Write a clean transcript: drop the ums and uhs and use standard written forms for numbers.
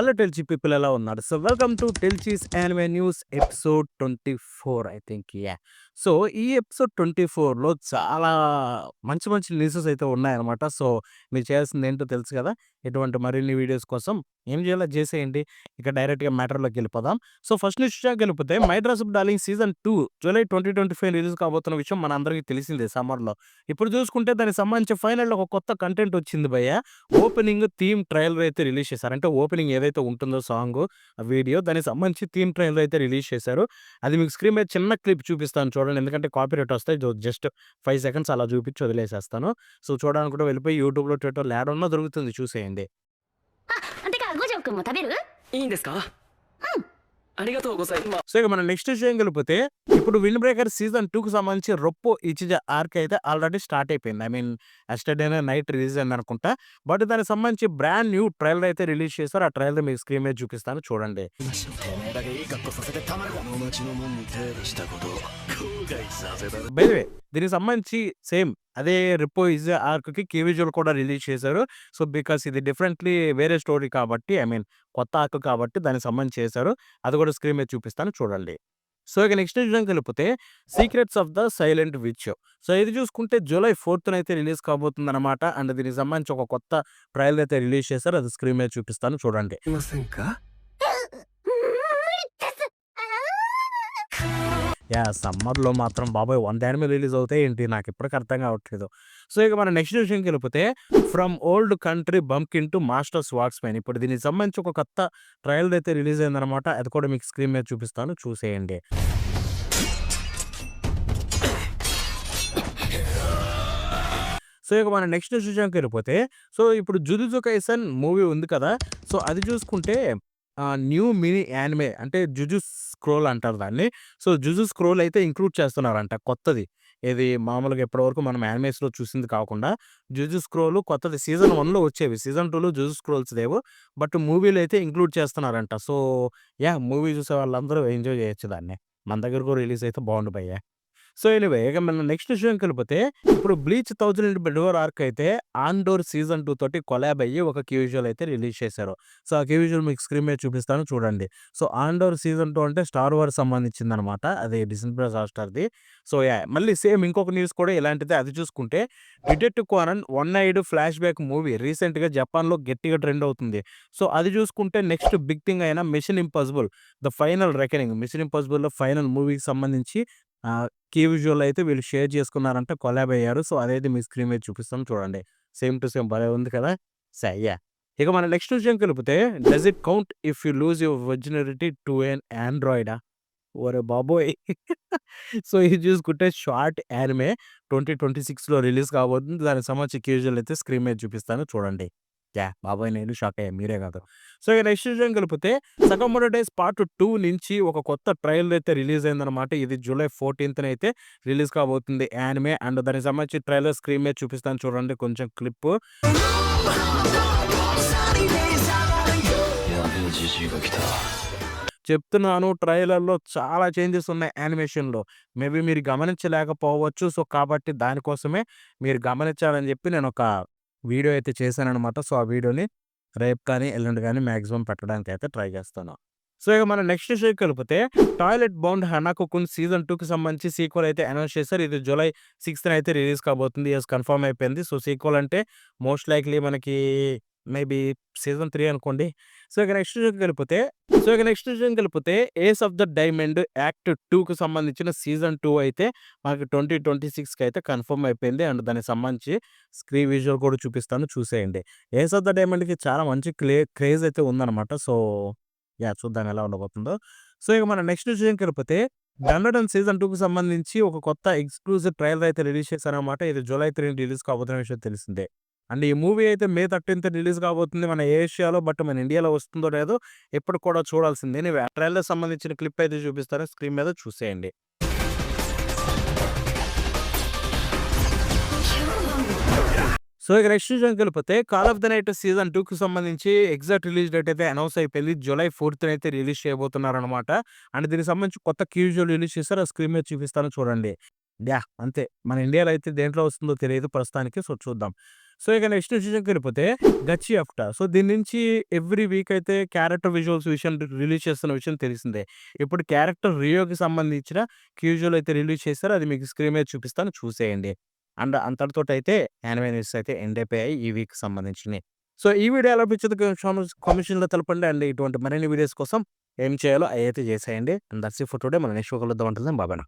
Hello టెల్చీ people ఎలా ఉన్నారు? So welcome to టెల్చీస్ anime news episode 24 I think so ఈ ఎపిసోడ్ 24లో చాలా మంచి మంచి న్యూసెస్ అయితే ఉన్నాయన్నమాట. సో మీరు చేయాల్సింది ఏంటో తెలుసు కదా! ఇటువంటి మరిన్ని వీడియోస్ కోసం ఏం చేయాలో అది చేసేయండి. ఇక డైరెక్ట్‌గా మ్యాటర్‌లోకి వెళ్ళిపోదాం. సో ఫస్ట్ న్యూస్ విషయానికెళ్ళిపోతే 'my dress up darling' season 2 July 2025 release కాబోతున్న విషయం మనందరికీ తెలిసిందే సమ్మర్‌లో. ఇప్పుడు చూసుకుంటే దానికి సంబంధించి ఫైనల్‌లో ఒక కొత్త కంటెంట్ వచ్చింది భయ్యా. ఓపెనింగ్ థీమ్ ట్రైలర్ అయితే రిలీజ్ చేశారు. అంటే ఓపెనింగ్ ఏదైతే ఉంటుందో సాంగు, ఆ వీడియో దానికి సంబంధించి థీమ్ ట్రైలర్ అయితే రిలీజ్ చేశారు. అది మీకు స్క్రీన్ మీద చిన్న క్లిప్ చూపిస్తాను చూడండి. ఎందుకంటే కాపీరైట్ వస్తాయి. జస్ట్ 5 సెకండ్స్ అలా చూపించి వదిలేసేస్తాను. సో చూడాలనుకుంటే వెళ్ళిపోయి యూట్యూబ్‌లో, ట్విట్టర్‌లో యాడున్నా దొరుకుతుంది చూసేయండి. てか、五条くんも食べる？いいんですか？ありがとうございます。సో ఇక మనం నెక్స్ట్ విషయం వెళ్ళిపోతే ఇప్పుడు 'విండ్ బ్రేకర్' సీజన్ 2కి సంబంధించి 'రొప్పో ఇచిజ' ఆర్క్ అయితే ఆల్రెడీ స్టార్ట్ అయిపోయింది. ఐ మీన్ యస్టర్‌డేనే నైట్ రిలీజ్ అయిందనుకుంటా. బట్ దానికి సంబంధించి బ్రాండ్ న్యూ ట్రైలర్ అయితే రిలీజ్ చేశారు. ఆ ట్రైలర్ మీకు స్క్రీన్ మీద చూపిస్తాను చూడండి. てめえだけいい格好させてたまるか。この町の門に手出したこと後悔させたら。 బై ద వే దీనికి సంబంధించి సేమ్ అదే 'రిప్పో ఇజ్' ఆర్క్‌కి కీ విజువల్ కూడా రిలీజ్ చేశారు. సో బికాస్ ఇది డిఫరెంట్‌లీ వేరే స్టోరీ కాబట్టి ఐ మీన్ కొత్త ఆర్క్ కాబట్టి దానికి సంబంధించి చేశారు. అది కూడా స్క్రీన్ మీద చూపిస్తాను చూడండి. సో ఇక నెక్స్ట్ విషయానికెళ్ళిపోతే 'secrets of the silent witch' so ఇది చూసుకుంటే జూలై 4థ్ అయితే రిలీజ్ కాబోతుందన్నమాట. అండ్ దీనికి సంబంధించి ఒక కొత్త ట్రైలర్ అయితే రిలీజ్ చేశారు. అది స్క్రీన్ మీద చూపిస్తాను చూడండి. いませんか？సమ్మర్‌లో మాత్రం బాబోయ్! 100 యానిమే రిలీజ్ అవుతాయి ఏంటి? నాకిప్పటికి అర్థం కావట్లేదు. సో ఇక మన నెక్స్ట్ విషయంకెళ్ళిపోతే 'from old country bumpkin to master swordsmen' ఇప్పుడు దీనికి సంబంధించి ఒక కొత్త ట్రైలర్ అయితే రిలీజ్ అయిందనమాట. అది కూడా మీకు స్క్రీన్ మీద చూపిస్తాను చూసేయండి. సో ఇక మన నెక్స్ట్ విషయంకెళ్ళిపోతే సో ఇప్పుడు 'జుజుత్సు కైసెన్' మూవీ ఉంది కదా! సో అది చూసుకుంటే న్యూ మినీ యానిమే అంటే 'జుజుత్సు స్క్రోల్' అంటారు దాన్ని. సో 'జుజుత్సు స్క్రోల్' అయితే ఇంక్లూడ్ చేస్తున్నారంట కొత్తది. ఏది మామూలుగా ఇప్పటివరకు మనం యానిమేస్‌లో చూసింది కాకుండా 'జుజుత్సు స్క్రోల్' కొత్తది సీజన్ 1లో వచ్చేవి. సీజన్ 2లో 'జుజుత్సు స్క్రోల్స్' లేవు. బట్ మూవీలో అయితే ఇంక్లూడ్ చేస్తున్నారంట. సో మూవీ చూసే వాళ్ళందరూ ఎంజాయ్ చేయొచ్చు దాన్ని. మన దగ్గర కూడా రిలీజ్ అయితే బావుండు భయ్యా. సో ఎనీవే ఇక మనం నెక్స్ట్ విషయంకెళ్ళిపోతే ఇప్పుడు 'బ్లీచ్ 1000 బెడోర్' ఆర్క్ అయితే 'ఆండోర్' సీజన్ 2 తోటి కొలాబ్ అయ్యి ఒక కీ విజువల్ అయితే రిలీజ్ చేశారు. సో ఆ కీ విజువల్ మీకు స్క్రీన్ మీద చూపిస్తాను చూడండి. సో 'ఆండోర్' సీజన్ 2 అంటే 'స్టార్ వార్స్' సంబంధించిందనమాట. అది డిస్నీ ప్లస్ హాట్‌స్టార్‌ది. సో మళ్ళీ సేమ్ ఇంకొక న్యూస్ కూడా ఇలాంటిదే. అది చూసుకుంటే 'detective Conan one eyed flashback' movie రీసెంట్‌గా జపాన్‌లో గట్టిగా ట్రెండ్ అవుతుంది. సో అది చూసుకుంటే నెక్స్ట్ బిగ్ థింగ్ అయిన 'mission impossible the final reckoning' 'mission ఇంపాసిబుల్‌లో ఫైనల్ మూవీకి సంబంధించి కీ విజువల్ అయితే వీళ్ళు షేర్ చేసుకున్నారంట. కొలాబ్ అయ్యారు. సో అదైతే మీ స్క్రీన్ మీద చూపిస్తాను చూడండి. సేమ్ టు సేమ్ భలే ఉంది కదా! ఇక మన నెక్స్ట్ విషయంకెళ్ళిపోతే 'does it count if you lose your virginity to an ఆండ్రాయిడా?' ఒరేయ్ బాబోయ్! సో ఇది చూసుకుంటే షార్ట్ యానిమే 2026లో రిలీజ్ కాబోతుంది. దానికి సంబంధించి కీ విజువల్ అయితే స్క్రీన్ మీద చూపిస్తాను చూడండి. బాబోయ్! నేను షాక్ అయ్యా మీరే కాదు. సో ఇక నెక్స్ట్ విషయంకెళ్ళిపోతే 'సకామోటో డేస్ పార్ట్ 2' నుంచి ఒక కొత్త ట్రైలర్ అయితే రిలీజ్ అయిందనమాట. ఇది జూలై 14థ్ అయితే రిలీజ్ కాబోతుంది యానిమే. అండ్ దానికి సంబంధించి ట్రైలర్ స్క్రీన్ మీద చూపిస్తాను చూడండి కొంచెం క్లిప్పు. やべえじじいが来た。 చెప్తున్నాను ట్రైలర్‌లో చాలా చేంజెస్ ఉన్నాయి యానిమేషన్‌లో. మేబీ మీరు గమనించలేకపోవచ్చు. సో కాబట్టి దానికోసమే మీరు గమనించాలని చెప్పి నేనొక వీడియో అయితే చేశాననమాట. సో ఆ వీడియోని రేపు కానీ, ఎల్లుండి గానీ మాక్సిమం పెట్టడానికైతే ట్రై చేస్తాను. సో ఇక మనం నెక్స్ట్ విషయంకెళ్ళిపోతే 'టాయిలెట్ బౌండ్ హనాకో కున్' సీజన్ 2కి సంబంధించి సీక్వెల్ అయితే అనౌన్స్ చేశారు. ఇది జూలై 6థ్ అయితే రిలీజ్ కాబోతుంది. కన్ఫర్మ్ అయిపోయింది. సో సీక్వెల్ అంటే మోస్ట్ లైక్‌లీ మనకి మేబీ సీజన్ 3 అనుకోండి. సో ఇక నెక్స్ట్ విషయంకెళ్ళిపోతే 'ace of the diamond' act 2కి సంబంధించిన సీజన్ 2 అయితే మనకి 2026కి అయితే కన్ఫర్మ్ అయిపోయింది. అండ్ దానికి సంబంధించి స్క్రీన్ విజువల్ కూడా చూపిస్తాను చూసేయండి. 'ఏస్ ఆఫ్ ద డైమండ్‌కి' చాలా మంచి క్రేజ్ అయితే ఉందన్నమాట. సో చూద్దాం ఎలా ఉండబోతుందో. సో ఇక మన నెక్స్ట్ విషయంకెళ్ళిపోతే 'డండన్' సీజన్ 2కి సంబంధించి ఒక కొత్త ఎక్స్‌క్లూజివ్ ట్రైలర్ అయితే రిలీజ్ చేశారనమాట. ఇది జూలై 3 రిలీజ్ కాబోతున్న విషయం తెలిసిందే. అండ్ ఈ మూవీ అయితే మే 13థ్ రిలీజ్ కాబోతుంది మన ఏషియాలో. బట్ మన ఇండియాలో వస్తుందో లేదో ఇప్పటికి కూడా చూడాల్సిందే. ఎనీవే ఆ ట్రైలర్ సంబంధించిన క్లిప్ అయితే చూపిస్తాను స్క్రీన్ మీద చూసేయండి. సో ఇక నెక్స్ట్ విషయంకెళ్ళిపోతే 'call of the night' season 2కి సంబంధించి ఎగ్జాక్ట్ రిలీజ్ డేట్ అయితే అనౌన్స్ అయిపోయింది. జూలై 4థ్ అయితే రిలీజ్ చేయబోతున్నారనమాట. అండ్ దీనికి సంబంధించి కొత్త కీ విజువల్ రిలీజ్ చేశారు. ఆ స్క్రీన్ మీద చూపిస్తాను చూడండి. అంతే. మన ఇండియాలో అయితే దేంట్లో వస్తుందో తెలియదు ప్రస్తుతానికి. సో చూద్దాం. సో, ఇక నెక్స్ట్ విషయంకెళ్ళిపోతే 'గచ్చి ఆఫ్ట'. సో, దీని నుంచి ఎవ్రీ వీక్ అయితే క్యారెక్టర్ విజువల్స్ విషయం రిలీజ్ చేస్తున్న విషయం తెలిసిందే. ఇప్పుడు క్యారెక్టర్ రియోకి సంబంధించిన క్యూజువల్ అయితే రిలీజ్ చేశారు. అది మీకు స్క్రీన్ మీద చూపిస్తాను చూసేయండి. అండ్ అంతటితోటైతే యానిమే న్యూస్ అయితే ఎండ్ అయిపోయాయి ఈ వీక్ సంబంధించినయి. సో, ఈ వీడియో ఎలా అనిపించిందో కామెంట్స్‌లో తెలపండి. అండ్ ఇటువంటి మరిన్ని వీడియోస్ కోసం ఏం చేయాలో అయైతే చేసేయండి. And that's it for today. మనం నెక్స్ట్ వీడియోలో కలుద్దాం. Until then bye bye now.